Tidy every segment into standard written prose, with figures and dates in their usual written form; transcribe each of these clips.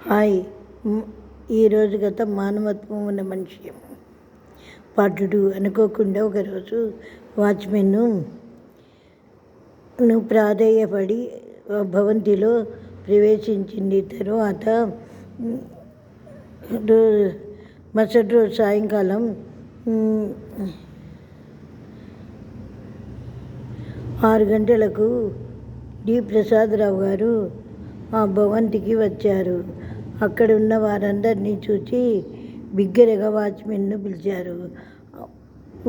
Hi. ఈరోజు గత మానవత్వం ఉన్న మనిషి పార్ట్ 2. అనుకోకుండా ఒకరోజు వాచ్మెన్ను ప్రాధేయపడి భవంతిలో ప్రవేశించింది. తరువాత మరుసటి రోజు సాయంకాలం 6 గంటలకు డి. ప్రసాదరావు గారు ఆ భవంతికి వచ్చారు. అక్కడున్న వారందరినీ చూసి బిగ్గరగా వాచ్మెన్ను పిలిచారు.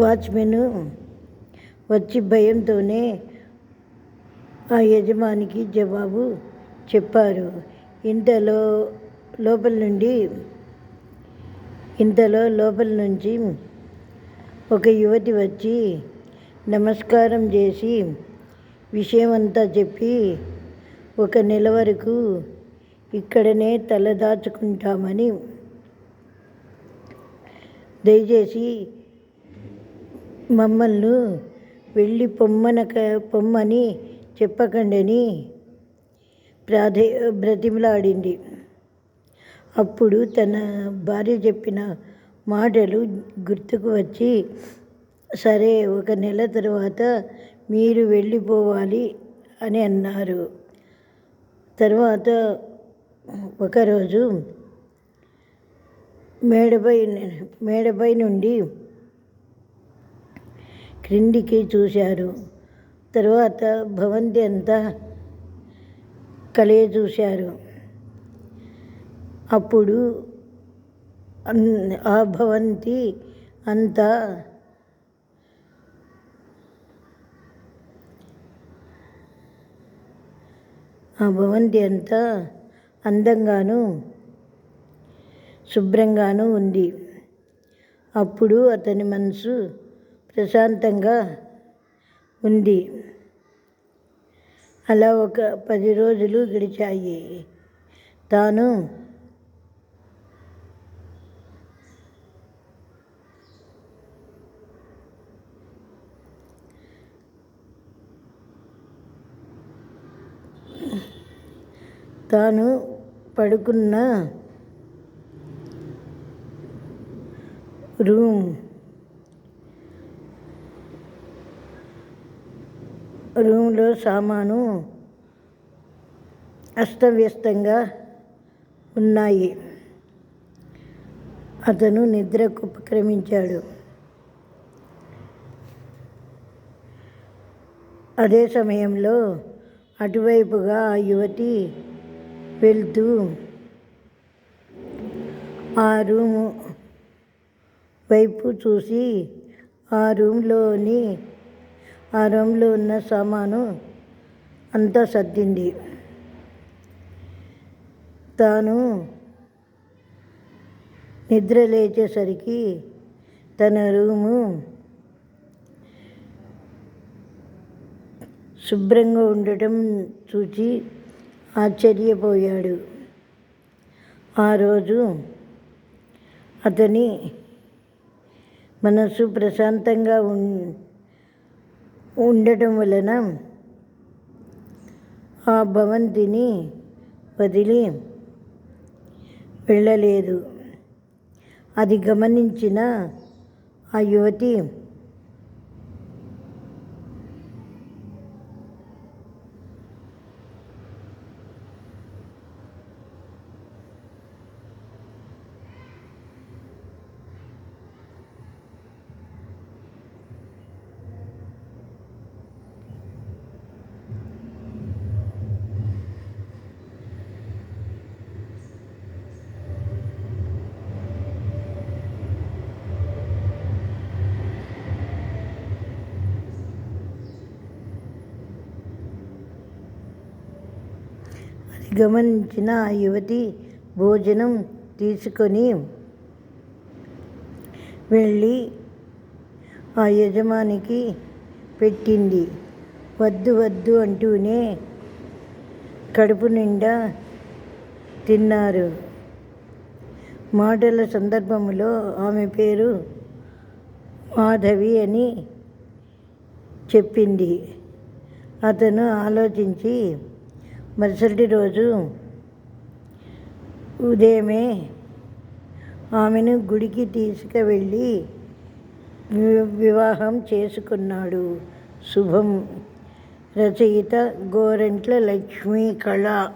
వాచ్మెన్ వచ్చి భయంతోనే ఆ యజమానికి జవాబు చెప్పారు. ఇంతలో లోపల నుంచి ఒక యువతి వచ్చి నమస్కారం చేసి విషయమంతా చెప్పి, 1 నెల వరకు ఇక్కడనే తలదాచుకుంటామని, దయచేసి మమ్మల్ని వెళ్ళి పొమ్మని చెప్పకండని బ్రతిమలాడింది. అప్పుడు తన భార్య చెప్పిన మాటలు గుర్తుకు వచ్చి, సరే 1 నెల తర్వాత మీరు వెళ్ళిపోవాలి అని అన్నారు. తర్వాత ఒకరోజు మేడపై నుండి క్రిందికి చూశారు. తర్వాత భవంతి అంతా కలియ చూశారు. అప్పుడు ఆ భవంతి అంతా అందంగాను శుభ్రంగాను ఉంది. అప్పుడు అతని మనసు ప్రశాంతంగా ఉంది. అలా ఒక 10 రోజులు గడిచాయి. తాను పడుకున్న రూమ్లో సామాను అస్తవ్యస్తంగా ఉన్నాయి. అతను నిద్రకు ఉపక్రమించాడు. అదే సమయంలో అటువైపుగా ఆ యువతి వెళ్తూ ఆ రూము వైపు చూసి ఆ రూమ్లో ఉన్న సామాను అంతా సర్దింది. తాను నిద్ర లేచేసరికి తన రూము శుభ్రంగా ఉండటం చూసి ఆశ్చర్యపోయాడు. ఆ రోజు అతని మనసు ప్రశాంతంగా ఉండటం వలన ఆ భవంతిని వదిలి వెళ్ళలేదు. అది గమనించిన ఆ యువతి గమనించిన ఆ యువతి భోజనం తీసుకొని వెళ్ళి ఆ యజమానికి పెట్టింది. వద్దు అంటూనే కడుపు నిండా తిన్నారు. మాటల సందర్భంలో ఆమె పేరు మాధవి అని చెప్పింది. అతను ఆలోచించి మరుసటి రోజు ఉదయమే ఆమెను గుడికి తీసుకువెళ్ళి వివాహం చేసుకున్నాడు. శుభం. రచయిత గోరంట్ల లక్ష్మీ కళ.